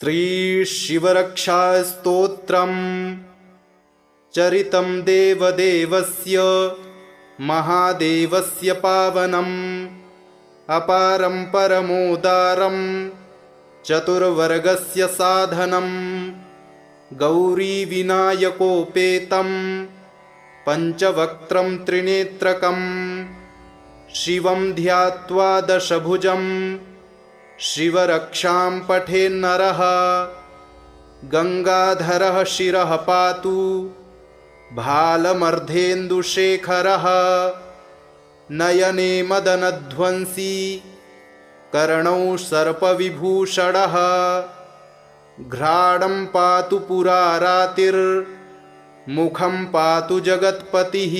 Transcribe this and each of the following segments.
श्रीशिवरक्षास्तोत्रम् चरितं देवदेवस्य महादेवस्य पावनम् अपारं परमोदारं चतुर्वर्गस्य साधनम् गौरीविनायकोपेतं पञ्चवक्त्रं त्रिनेत्रकम् शिवं ध्यात्वा दशभुजं शिवरक्षां पठेन्नरः गंगाधरः शिरः पातु भालमर्धेन्दुशेखरः नयने मदनध्वंसी कर्णौ सर्पविभूषणः घ्राणं पातु पुरारातिर्मुखं पातु जगत्पतिः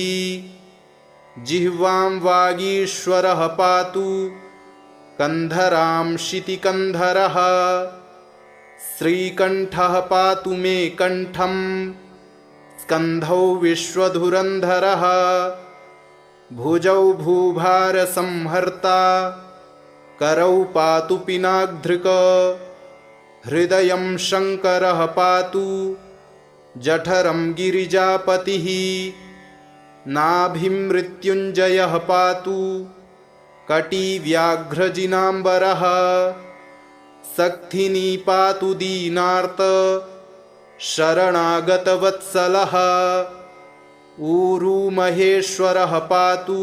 जिह्वां वागीश्वरः पातु कंधरां शितिकंधरः श्रीकंठः पातु मे कंठं स्कंधौ विश्वधुरंधरः भुजौ भूभारसंहर्ता करौ पातु पिनाकधृक् हृदयं शंकरः पातु जठरं गिरिजापतिः नाभिं मृत्युंजयः पातु कटिव्याघ्रजिनाम्बरः सक्थिनी पातु दीनार्त शरणागतवत्सलः ऊरू महेश्वरः पातु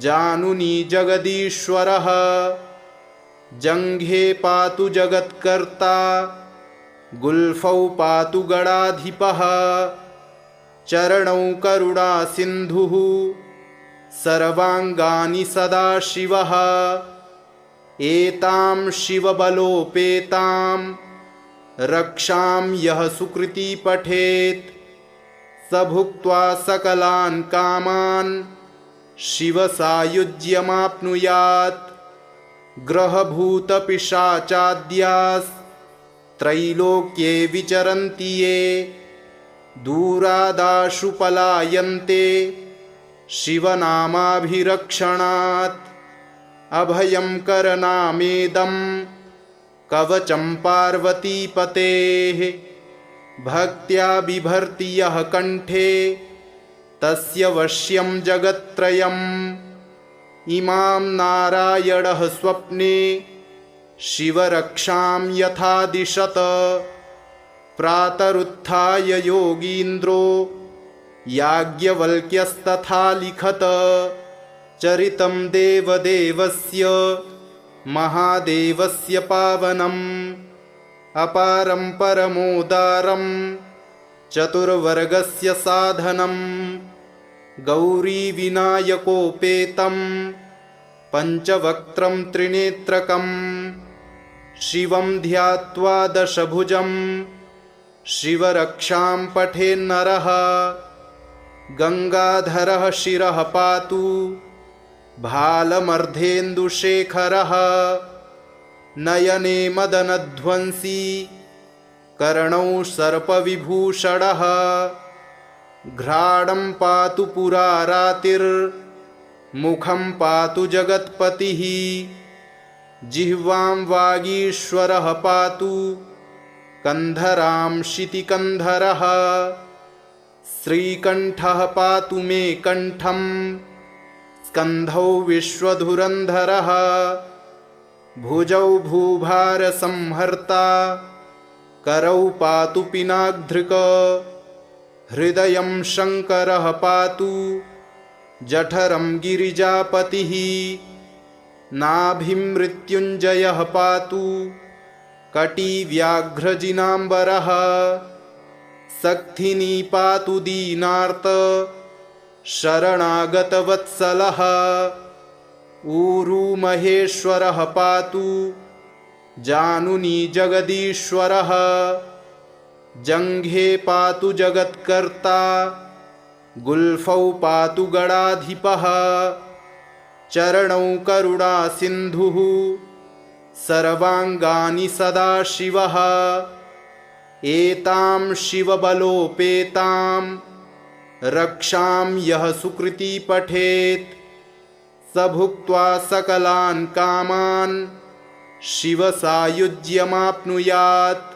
जानुनी जगदीश्वरः जङ्घे पातु जगत्कर्ता गुल्फौ पातु गणाधिपः चरणौ करुणासिन्धुः सर्वांगानि सदाशिवः एतां शिवबलोपेतां रक्षां यः सुकृती पठेत् स भुक्त्वा सकलान् कामान् शिवसायुज्यमाप्नुयात् ग्रहभूतपिशाचाद्यास्त्रैलोक्ये विचरन्ति ये दूरादाशु पलायन्ते शिवनामाभिरक्षणात् अभयं करनामेदं कवचं पार्वतीपतेः भक्त्या बिभर्ति यः कंठे तस्य वश्यं जगत्त्रयम् इमां नारायणः स्वप्ने शिवरक्षां यथा दिशत प्रातरुत्थाय योगीन्द्रो याज्ञवल्क्यस्तथा लिखत चरितं देवदेवस्य महादेवस्य पावनम् अपारं परमोदारं चतुर्वर्गस्य साधनम् गौरीविनायकोपेतं पञ्चवक्त्रं त्रिनेत्रकम् शिवं ध्यात्वा दशभुजं शिवरक्षां पठेन्नरः गंगाधरः शिरः पातु भालमर्धेन्दुशेखरः नयने मदनध्वंसी कर्णौ सर्पविभूषणः घ्राणं पातु पुरारातिर्मुखं पातु जगत्पतिः जिह्वां वागीश्वरः पातु कंधरां शितिकंधरः श्रीकंठः पातु मे कंठं स्कंधौ विश्वधुरंधरः भुजौ भूभारसंहर्ता करौ पातु पिनाकधृक् हृदयं शंकरः पातु जठरं गिरिजापतिः नाभिं मृत्युंजयः पातु कटिव्याघ्रजिनाम्बरः सक्थिनी पातु दीनार्त शरणागतवत्सलः ऊरू महेश्वरः पातु जानुनी जगदीश्वरः जङ्घे पातु जगत्कर्ता गुल्फौ पातु गणाधिपः चरणौ करुणासिन्धुः सर्वांगानि सदाशिवः एतां शिवबलोपेतां रक्षां यः सुकृती पठेत् स भुक्त्वा सकलान् कामान् शिवसायुज्यमाप्नुयात्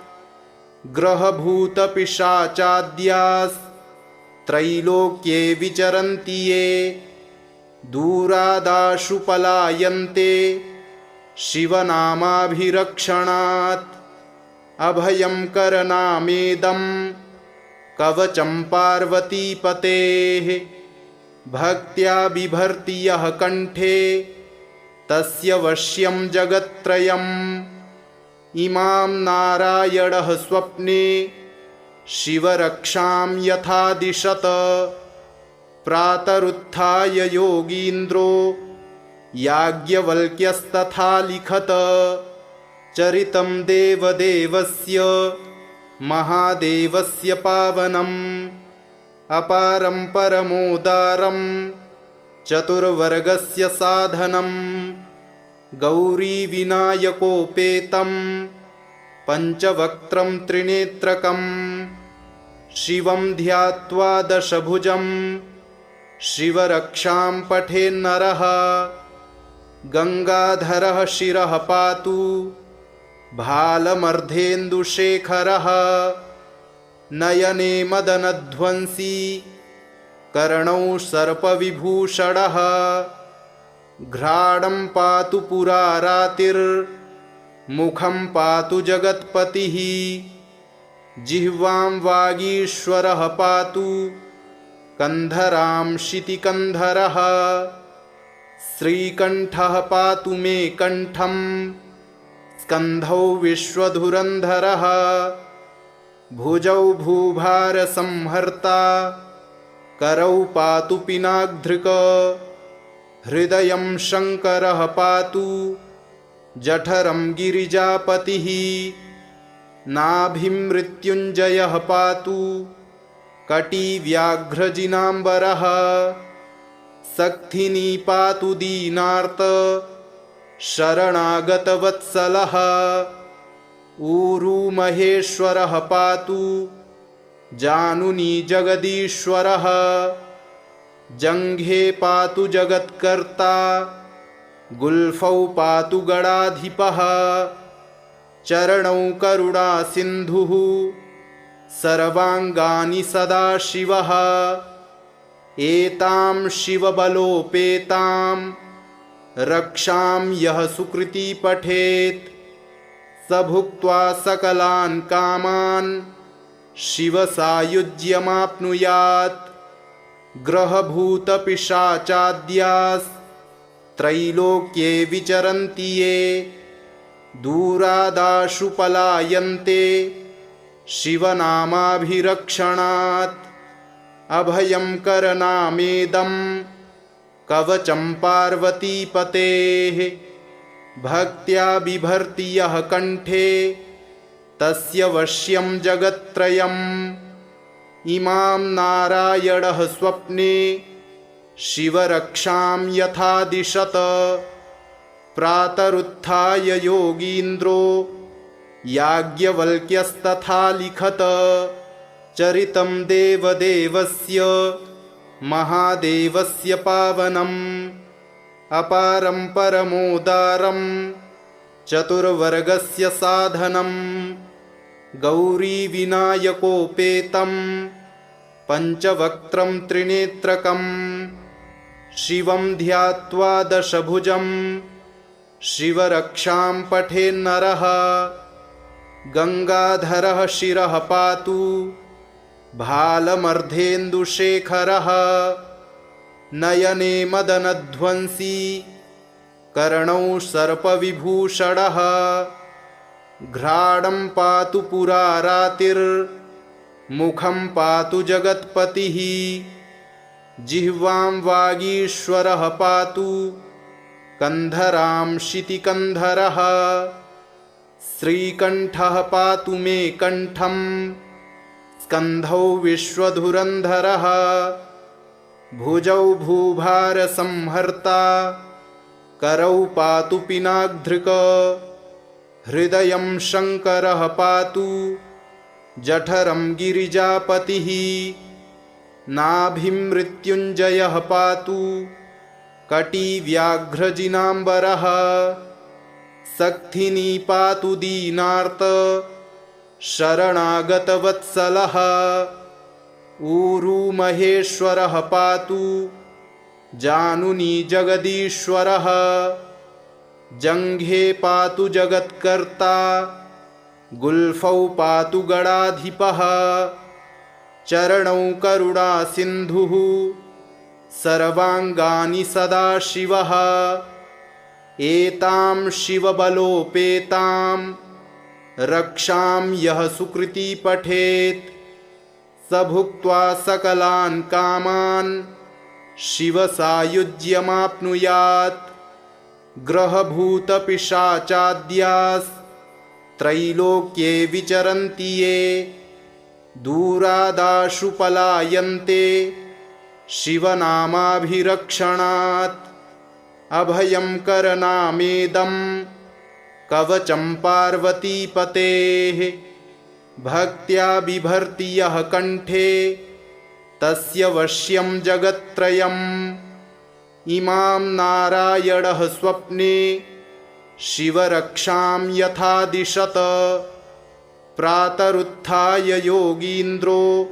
ग्रहभूतपिशाचाद्यास्त्रैलोक्ये विचरन्ति ये दूरादाशु पलायन्ते शिवनामाभिरक्षणात् अभयं करनामेदं कवचं पार्वतीपतेः भक्त्या बिभर्ति यः कण्ठे तस्य वश्यं जगत्त्रयम् इमां नारायणः स्वप्ने शिवरक्षां यथा दिशत प्रातरुत्थाय योगीन्द्रो याज्ञवल्क्यस्तथा लिखत चरितं देवदेवस्य महादेवस्य पावनम् अपारं परमोदारं चतुर्वर्गस्य साधनं गौरीविनायकोपेतं पञ्चवक्त्रं त्रिनेत्रकं शिवं ध्यात्वा दशभुजं शिवरक्षां पठेन्नरः गङ्गाधरः शिरः पातु भालमर्धेन्दुशेखरः नयने मदनध्वंसी कर्णौ सर्पविभूषणः घ्राणं पातु पुरारातिर्मुखं पातु जगत्पतिः जिह्वां वागीश्वरः पातु कन्धरां शितिकन्धरः श्रीकण्ठः पातु मे कण्ठं स्कन्धौ विश्वधुरन्धरः भुजौ भूभारसंहर्ता करौ पातु पिनाग्धृक हृदयं शङ्करः पातु जठरं गिरिजापतिः नाभिं मृत्युञ्जयः पातु कटिव्याघ्रजिनाम्बरः सक्थिनी पातु दीनार्त शरणागतवत्सलः ऊरू महेश्वरः पातु जानुनी जगदीश्वरः जङ्घे पातु जगत्कर्ता गुल्फौ पातु गणाधिपः चरणौ करुणासिन्धुः सर्वाङ्गानि सदाशिवः एतां शिवबलोपेतां रक्षां यः सुकृती पठेत् स भुक्त्वा सकलान् कामान् शिवसायुज्यमाप्नुयात् ग्रहभूतपिशाचाद्यास्त्रैलोक्ये विचरन्ति ये दूरादाशु पलायन्ते शिवनामाभिरक्षणात् अभयं करनामेदं कवचं पार्वतीपतेः भक्त्या बिभर्ति यः कण्ठे तस्य वश्यं जगत्त्रयम् इमां नारायणः स्वप्ने शिवरक्षां यथा दिशत प्रातरुत्थाय योगीन्द्रो याज्ञवल्क्यस्तथा लिखत चरितं देवदेवस्य महादेवस्य पावनम् अपारं परमोदारं चतुर्वर्गस्य साधनं गौरीविनायकोपेतं पञ्चवक्त्रं त्रिनेत्रकं शिवं ध्यात्वा दशभुजं शिवरक्षां पठेन्नरः गङ्गाधरः शिरः पातु भालमर्धेन्दुशेखरः नयने मदनध्वंसी कर्णौ सर्पविभूषणः घ्राणं पातु पुरारातिर्मुखं पातु जगत्पतिः जिह्वां वागीश्वरः पातु कन्धरां शितिकन्धरः श्रीकण्ठः पातु मे कण्ठं स्कन्धौ विश्वधुरन्धरः भुजौ भूभारसंहर्ता करौ पातु पिनाग्धृक हृदयं शङ्करः पातु जठरं गिरिजापतिः नाभिं मृत्युञ्जयः पातु कटिव्याघ्रजिनाम्बरः सक्थिनी पातु दीनार्त शरणागतवत्सलः। ऊरू महेश्वरः पातु जानुनी जगदीश्वरः। जङ्घे पातु जगत्कर्ता गुल्फौ पातु गणाधिपः। चरणौ करुणा सिन्धुः सर्वाङ्गानि सदाशिवः। एतां शिवबलोपेतां रक्षां यः सुकृती पठेत् स भुक्त्वा सकलान् कामान् शिवसायुज्यमाप्नुयात्। ग्रहभूतपिशाचाद्यास्त्रैलोक्ये विचरन्ति ये दूरादाशु पलायन्ते शिवनामाभिरक्षणात्। अभयं करनामेदं कवचं पार्वतीपतेः। भक्त्या बिभर्ति यः कण्ठे तस्य वश्यं जगत्त्रयम्। इमां नारायणः स्वप्ने शिवरक्षां यथा दिशत। प्रातरुत्थाय योगीन्द्रो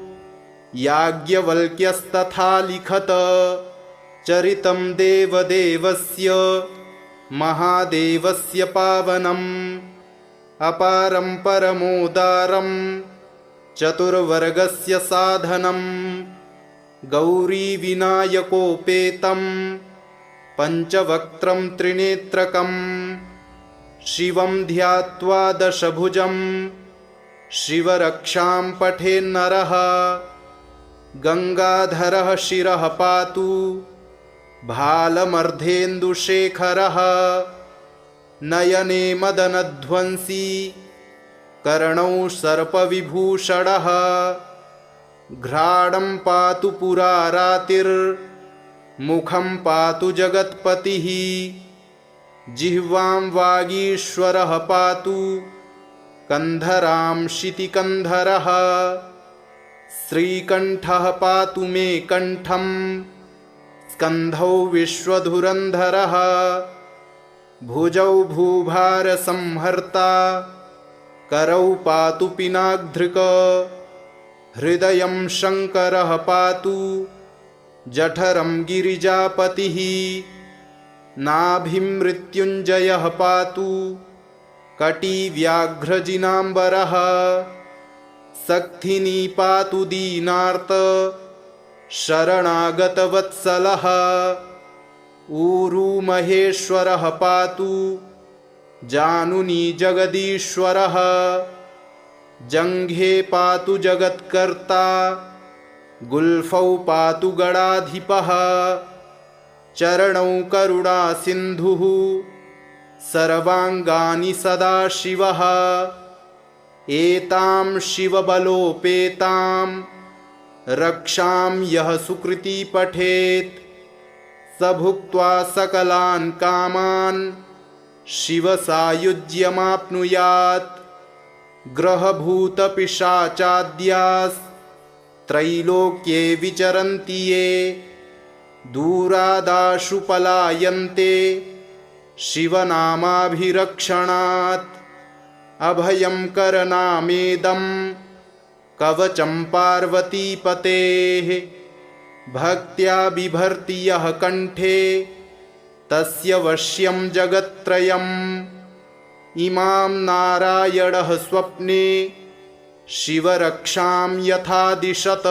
याज्ञवल्क्यस्तथा लिखत। चरितं देवदेवस्य महादेवस्य पावनम्। अपारं परमोदारं चतुर्वर्गस्य साधनं। गौरीविनायकोपेतं पञ्चवक्त्रं त्रिनेत्रकं। शिवं ध्यात्वा दशभुजं शिवरक्षां पठेन्नरः। गङ्गाधरः शिरः पातु भालमर्धेन्दुशेखरः। नयने मदनध्वंसी कर्णौ सर्पविभूषणः। घ्राणं पातु पुरारातिर्मुखं पातु जगत्पतिः। जिह्वां वागीश्वरः पातु कन्धरां शितिकन्धरः। श्रीकण्ठः पातु मे कण्ठं स्कन्धौ विश्वधुरन्धरः। भुजौ भूभारसंहर्ता करौ पातु पिनाग्धृक्। हृदयं शङ्करः पातु जठरं गिरिजापतिः। नाभिं मृत्युञ्जयः पातु कटिव्याघ्रजिनाम्बरः। सक्थिनी पातु दीनार्त शरणागतवत्सलः। ऊरू महेश्वरः पातु जानुनी जगदीश्वरः। जङ्घे पातु जगत्कर्ता गुल्फौ पातु गणाधिपः। चरणौ करुणा सिन्धुः सर्वाङ्गानि सदाशिवः। एतां शिवबलोपेतां रक्षां यः सुकृती पठेत् स भुक्त्वा सकलान् कामान् शिवसायुज्यमाप्नुयात्। ग्रहभूतपिशाचाद्यास्त्रैलोक्ये विचरन्ति ये दूरादाशु पलायन्ते शिवनामाभिरक्षणात्। अभयं करनामेदं कवचं पार्वतीपतेः। भक्त्या बिभर्ति यः कण्ठे तस्य वश्यं जगत्त्रयम्। इमां नारायणः स्वप्ने शिवरक्षां यथा दिशत।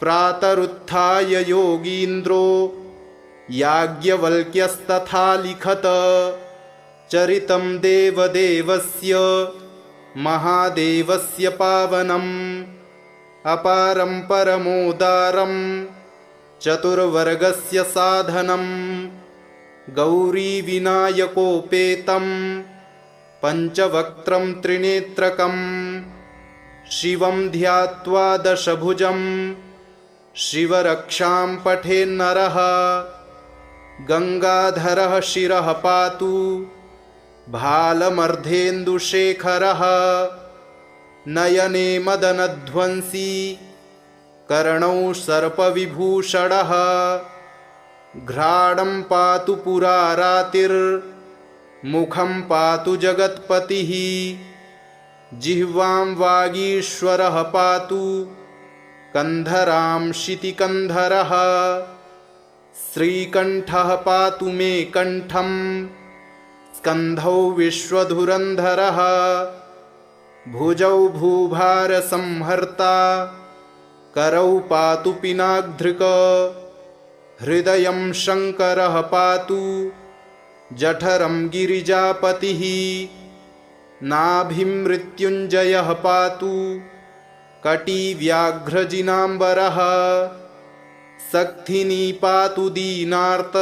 प्रातरुत्थाय योगीन्द्रो याज्ञवल्क्यस्तथा लिखत। चरितं देवदेवस्य महादेवस्य पावनम्। अपारं परमोदारं चतुर्वर्गस्य साधनं। गौरीविनायकोपेतं पञ्चवक्त्रं त्रिनेत्रकं। शिवं ध्यात्वा दशभुजं शिवरक्षां पठेन्नरः। गङ्गाधरः शिरः पातु भालमर्धेन्दुशेखरः। नयने मदनध्वंसी कर्णौ सर्पविभूषणः। घ्राणं पातु पुरारातिर्मुखं मुखं पातु जगत्पतिः जिह्वां वागीश्वरः पातु कन्धरां शितिकन्धरः श्रीकण्ठः पातु मे कण्ठं स्कन्धौ विश्वधुरन्धरः भुजौ भूभारसंहर्ता करौ पातु पिनाग्धृक् हृदयं शङ्करः पातु जठरं गिरिजापतिः नाभिं मृत्युञ्जयः पातु कटिव्याघ्रजिनाम्बरः सक्थिनी पातु दीनार्त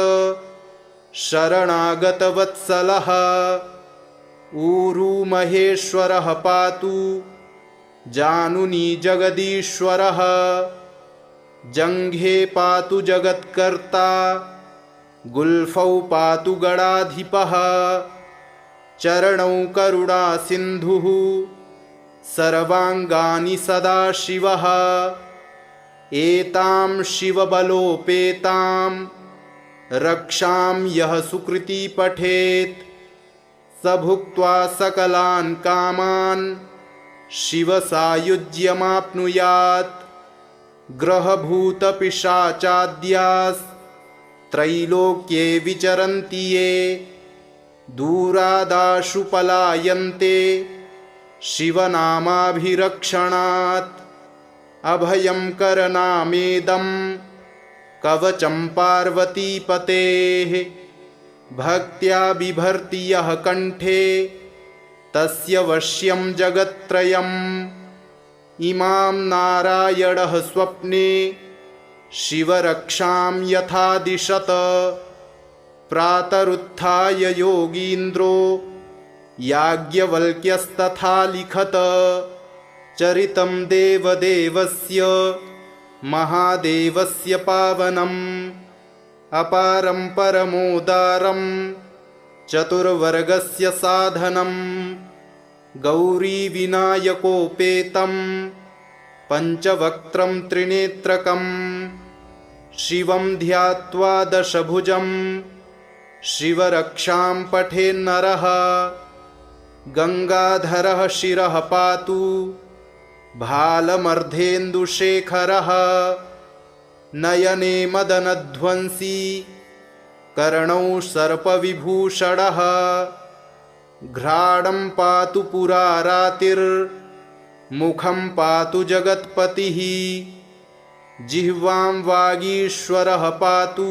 शरणागतवत्सलः ऊरू महेश्वरः पातु जानुनी जगदीश्वरः जङ्घे पातु जगत्कर्ता गुल्फौ पातु गणाधिपः चरणौ करुणासिन्धुः सर्वाङ्गानि सदाशिवः एतां शिवबलोपेतां रक्षां यः सुकृती पठेत् स भुक्त्वा सकलान् कामान् शिवसायुज्यमाप्नुयात् ग्रहभूतपिशाचाद्यास्त्रैलोक्ये विचरन्ति ये दूरादाशु पलायन्ते शिवनामाभिरक्षणात् अभयं करनामेदं कवचं पार्वतीपतेः भक्त्या बिभर्ति यः कण्ठे तस्य वश्यं जगत्त्रयम् इमां नारायणः स्वप्ने शिवरक्षां यथा दिशत प्रातरुत्थाय योगीन्द्रो याज्ञवल्क्यस्तथा लिखत चरितं देवदेवस्य महादेवस्य पावनम् अपारं परमोदारं चतुर्वर्गस्य साधनं गौरीविनायकोपेतं पञ्चवक्त्रं त्रिनेत्रकं शिवं ध्यात्वा दशभुजं शिवरक्षां पठेन्नरः गङ्गाधरः शिरः पातु भालमर्धेन्दुशेखरः नयने मदनध्वंसी कर्णौ सर्पविभूषणः घ्राणं पातु पुरारातिर्मुखं पातु जगत्पतिः जिह्वां वागीश्वरः पातु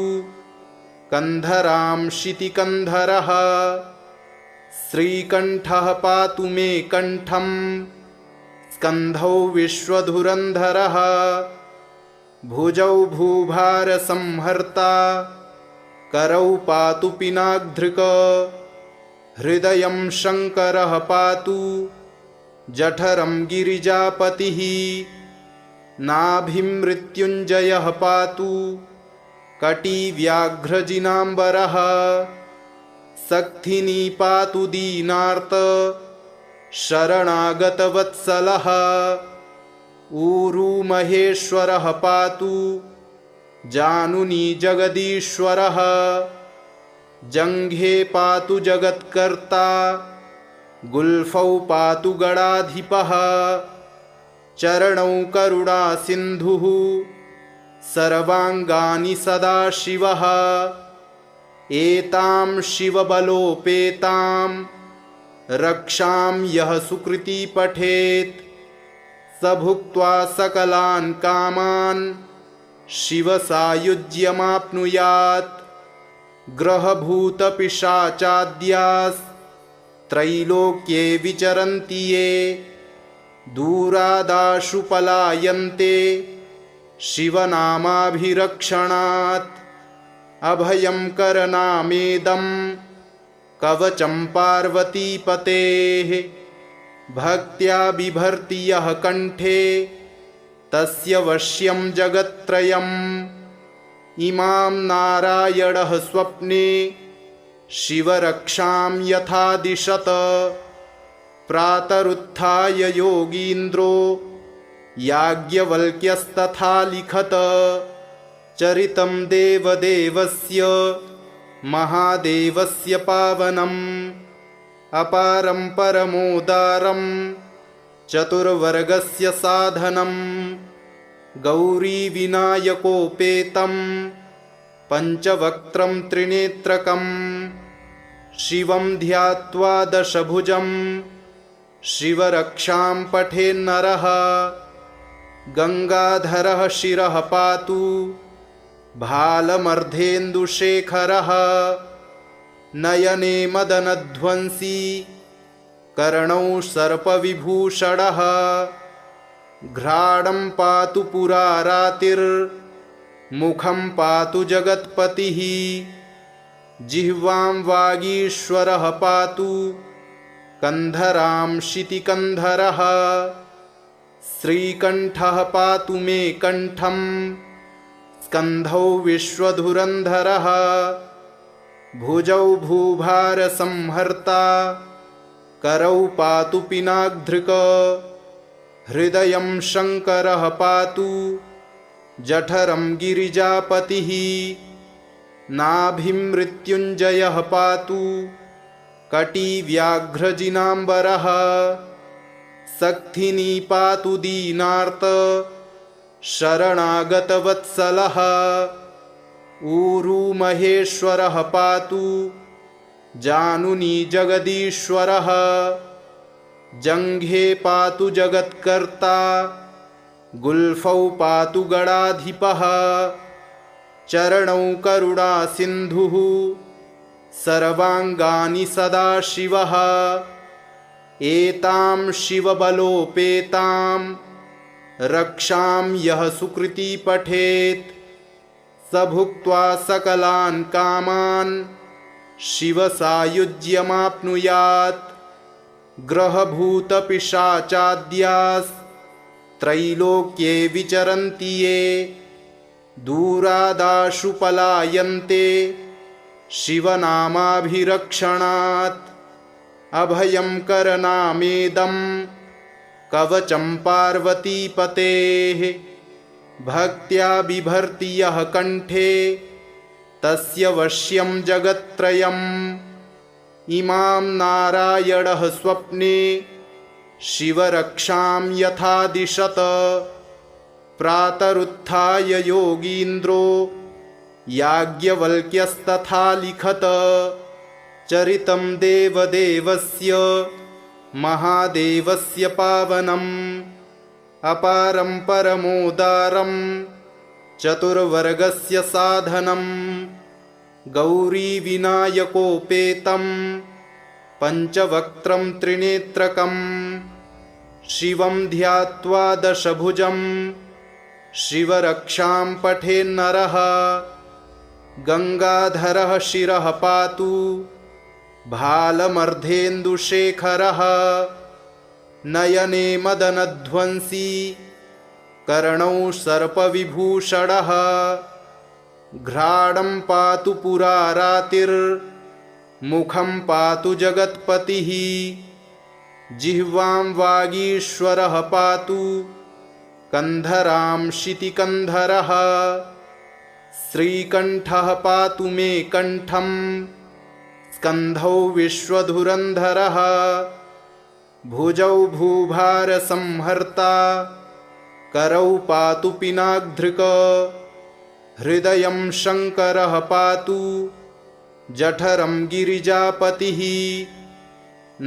कन्धरां शितिकन्धरः श्रीकण्ठः पातु मे कण्ठं स्कन्धौ विश्वधुरन्धरः भुजौ भूभारसंहर्ता करौ पातु पिनाग्धृक् हृदयं शङ्करः पातु जठरं गिरिजापतिः नाभिं मृत्युञ्जयः पातु कटिव्याघ्रजिनाम्बरः सक्थिनी पातु दीनार्त शरणागतवत्सलः ऊरू महेश्वरः पातु जानुनी जगदीश्वरः जङ्घे पातु जगत्कर्ता गुल्फौ पातु गणाधिपः चरणौ करुणासिन्धुः सर्वाङ्गानि सदाशिवः एतां शिवबलोपेतां रक्षां यः सुकृती पठेत् स भुक्त्वा सकलान् कामान् शिवसायुज्यमाप्नुयात् ग्रहभूतपिशाचाद्यास्त्रैलोक्ये विचरन्ति ये दूरादाशु पलायन्ते शिवनामाभिरक्षणात् अभयं करनामेदं कवचं पार्वतीपतेः भक्त्या बिभर्ति यः कण्ठे तस्य वश्यं जगत्त्रयम् इमां नारायणः स्वप्ने शिवरक्षां यथा दिशत प्रातरुत्थाय योगीन्द्रो याज्ञवल्क्यस्तथा लिखत चरितं देवदेवस्य महादेवस्य पावनम् अपारं परमोदारं चतुर्वर्गस्य साधनं गौरीविनायकोपेतं पञ्चवक्त्रं त्रिनेत्रकं शिवं ध्यात्वा दशभुजं शिवरक्षां पठेन्नरः गंगाधरः शिरः पातु भालमर्धेन्दुशेखरः नयने मदनध्वंसी कर्णौ सर्पविभूषणः घ्राणं पातु पुरारातिर्मुखं पातु जगत्पतिः जिह्वां वागीश्वरः पातु कंधरां शितिकंधरः श्रीकंठः पातु मे कंठं स्कंधौ विश्वधुरंधरः भुजौ भूभारसंहर्ता करौ पातु पिनाकधृक् हृदयं शंकरः पातु जठरं गिरिजापतिः नाभिं मृत्युञ्जयः पातु कटिव्याघ्रजिनाम्बरः सक्थिनी पातु दीनार्त शरणागतवत्सलः ऊरू महेश्वरः पातु जानुनी जगदीश्वरः जङ्घे पातु जगत्कर्ता गुल्फौ पातु गणाधिपः चरणौ करुणासिन्धुः सर्वाङ्गानि सदाशिवः एतां शिवबलोपेतां रक्षां यः सुकृती पठेत् स भुक्त्वा सकलान् कामान् शिवसायुज्यमाप्नुयात् ग्रहभूतपिशाचाद्यास्त्रैलोक्ये विचरन्ति ये दूरादाशु पलायन्ते शिवनामाभिरक्षणात् अभयं करनामेदं कवचं पार्वतीपतेः भक्त्या बिभर्ति यः कण्ठे तस्य वश्यं जगत्त्रयम् इमां नारायणः स्वप्ने शिवरक्षां यथा दिशत प्रातरुत्थाय योगीन्द्रो याज्ञवल्क्यस्तथा लिखत चरितं देवदेवस्य महादेवस्य पावनम् अपारं परमोदारं चतुर्वर्गस्य साधनं गौरीविनायकोपेतं पञ्चवक्त्रं त्रिनेत्रकं शिवं ध्यात्वा दशभुजं शिवरक्षां पठेन्नरः गंगाधरः शिरः पातु भालमर्धेन्दुशेखरः नयने मदनध्वंसी कर्णौ सर्पविभूषणः घ्राणं पातु पुरारातिर्मुखं पातु जगत्पतिः जिह्वां वागीश्वरः पातु कंधरां शितिकंधरः श्रीकंठः पातु मे कंठं स्कंधौ विश्वधुरंधरः भुजौ भूभारसंहर्ता करौ पातु पिनाकधृक् हृदयं शंकरः पातु जठरं गिरिजापतिः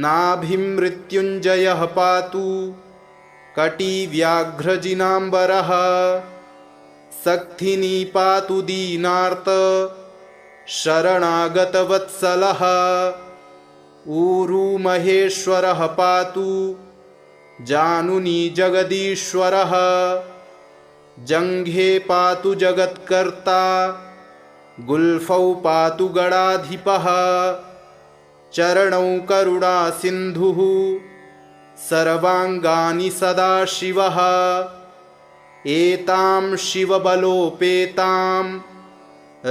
नाभिं मृत्युञ्जयः पातु कटिव्याघ्रजिनाम्बरः सक्थिनी पातु दीनार्त शरणागतवत्सलः ऊरू महेश्वरः पातु जानुनी जगदीश्वरः जङ्घे पातु जगत्कर्ता गुल्फौ पातु गणाधिपः चरणौ करुणासिन्धुः सर्वाङ्गानि सदाशिवः एतां शिवबलोपेतां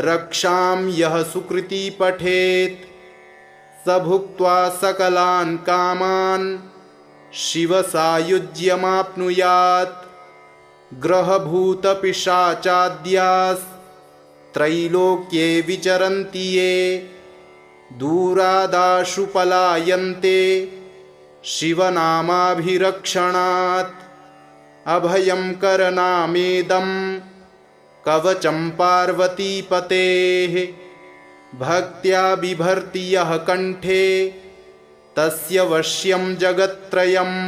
रक्षां यः सुकृती पठेत् स भुक्त्वा सकलान् कामान् शिवसायुज्यमाप्नुयात् ग्रहभूतपिशाचाद्यास् त्रैलोक्ये विचरन्ति ये दूरादाशु पलायन्ते शिवनामाभिरक्षणात् अभयं करनामेदं कवचं पार्वतीपतेः भक्त्या बिभर्ति यः कण्ठे तस्य वश्यं जगत्त्रयम्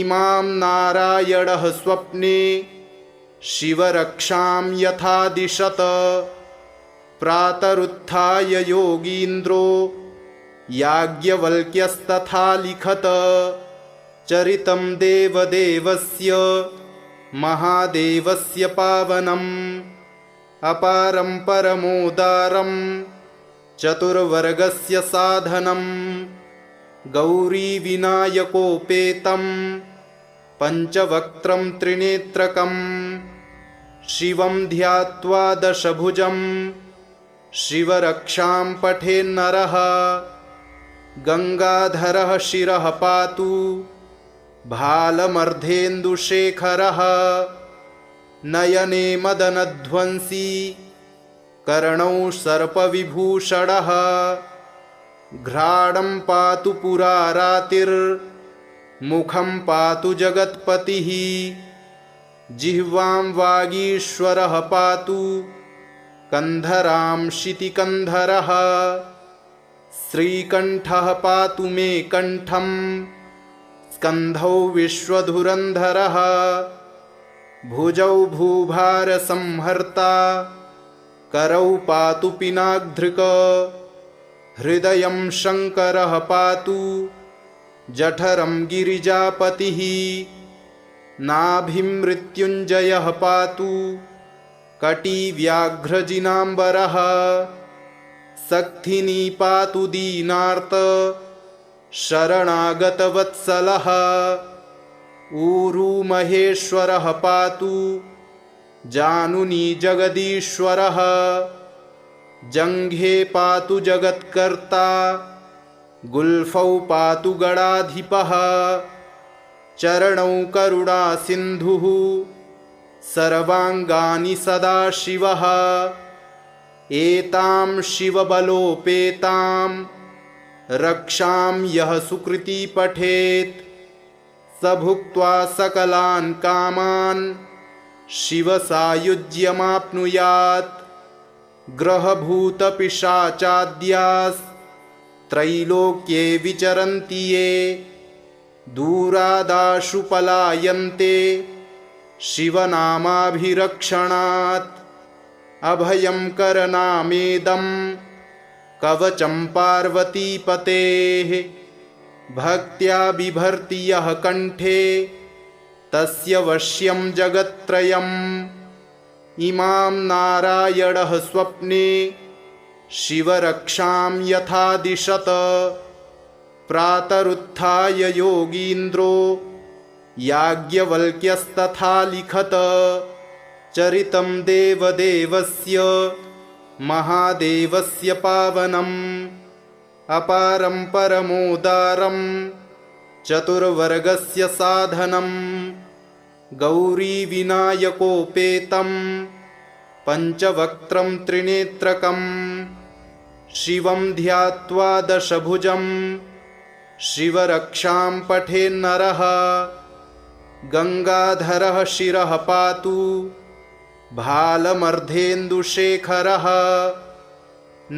इमां नारायणः स्वप्ने शिवरक्षां यथा दिशत प्रातरुत्थाय योगीन्द्रो याज्ञवल्क्यस्तथा लिखत चरितं देवदेवस्य महादेवस्य पावनम् अपारं परमोदारं चतुर्वर्गस्य साधनं गौरीविनायकोपेतं पञ्चवक्त्रं त्रिनेत्रकं शिवं ध्यात्वा दशभुजं शिवरक्षां पठेन्नरः गङ्गाधरः शिरः पातु भालमर्धेन्दुशेखरः नयने मदनध्वंसी कर्णौ सर्पविभूषणः घ्राणं पातु पुरारातिर्मुखं पातु जगत्पतिः जिह्वां वागीश्वरः पातु कन्धरां शितिकन्धरः श्रीकण्ठः पातु मे कण्ठं स्कन्धौ विश्वधुरन्धरः भुजौ भूभारसंहर्ता करौ पातु पिनाग्धृक हृदयं शङ्करः पातु जठरं गिरिजापतिः नाभिं मृत्युञ्जयः पातु कटिव्याघ्रजिनाम्बरः सक्थिनी पातु दीनार्त शरणागतवत्सलः ऊरू महेश्वरः पातु जानुनी जगदीश्वरः जङ्घे पातु जगत्कर्ता गुल्फौ पातु गणाधिपः चरणौ करुणासिन्धुः सर्वाङ्गानि सदाशिवः एतां शिवबलोपेतां रक्षां यः सुकृती पठेत् स भुक्त्वा सकलान् कामान् शिवसायुज्यमाप्नुयात् ग्रहभूतपिशाचाद्यास्त्रैलोक्ये विचरन्ति ये दूरादाशु पलायन्ते शिवनामाभिरक्षणात् अभयं करनामेदं कवचं पार्वतीपतेः भक्त्या बिभर्ति यः कण्ठे तस्य वश्यं जगत्त्रयम् इमां नारायणः स्वप्ने शिवरक्षां यथा दिशत प्रातरुत्थाय योगीन्द्रो याज्ञवल्क्यस्तथा लिखत चरितं देवदेवस्य महादेवस्य पावनम् अपारं परमोदारं चतुर्वर्गस्य साधनं गौरीविनायकोपेतं पञ्चवक्त्रं त्रिनेत्रकं शिवं ध्यात्वा दशभुजं शिवरक्षां पठेन्नरः गङ्गाधरः शिरः पातु भालमर्धेन्दुशेखरः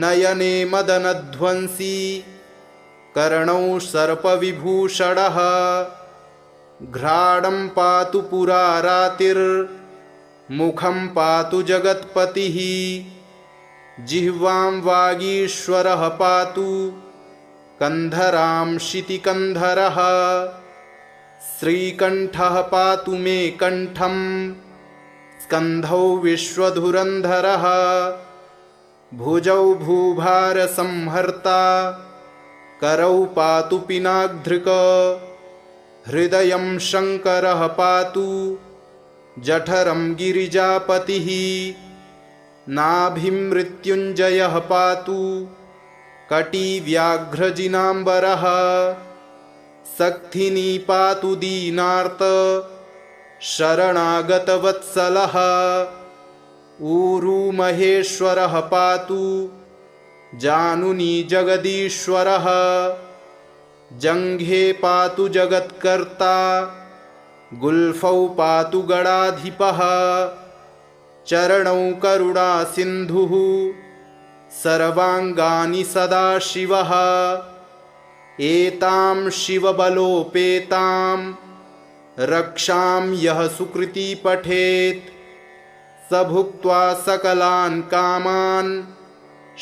नयने मदनध्वंसी कर्णौ सर्पविभूषणः घ्राणं पातु पुरारातिर्मुखं पातु जगत्पतिः जिह्वां वागीश्वरः पातु कन्धरां शितिकन्धरः श्रीकण्ठः पातु मे कण्ठं स्कन्धौ विश्वधुरन्धरः भुजौ भूभारसंहर्ता करौ पातु पिनाग्धृक हृदयं शङ्करः पातु जठरं गिरिजापतिः नाभिं मृत्युञ्जयः पातु कटिव्याघ्रजिनाम्बरः सक्थिनी पातु दीनार्त शरणागतवत्सलः ऊरू महेश्वरः पातु जानुनी जगदीश्वरः जङ्घे पातु जगत्कर्ता गुल्फौ पातु गणाधिपः चरणौ करुणा सिन्धुः सर्वाङ्गानि सदाशिवः एतां शिवबलोपेतां रक्षां यः सुकृती पठेत् स भुक्त्वा सकलान् कामान्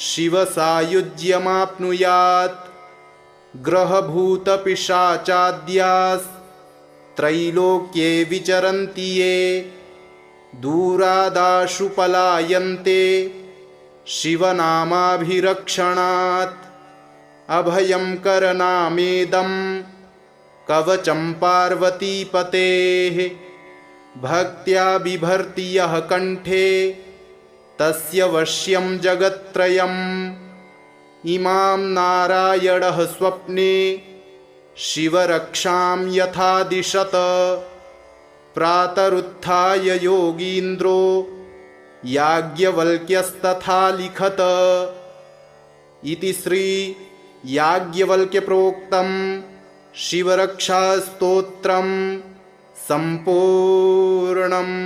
शिवसायुज्यमाप्नुयात् ग्रहभूतपिशाचाद्यास्त्रैलोक्ये विचरन्ति ये दूरादाशु पलायन्ते शिवनामाभिरक्षणात् अभयं करनामेदं कवचं पार्वतीपतेः भक्त्या बिभर्ति यः कण्ठे तस्य वश्यं जगत्त्रयम् इमां नारायणः स्वप्ने शिवरक्षां यथा दिशत प्रातरुत्थाय योगीन्द्रो याज्ञवल्क्यस्तथा लिखत इति श्री याज्ञवल्क्यप्रोक्तं शिवरक्षास्तोत्रं सम्पूर्णम्।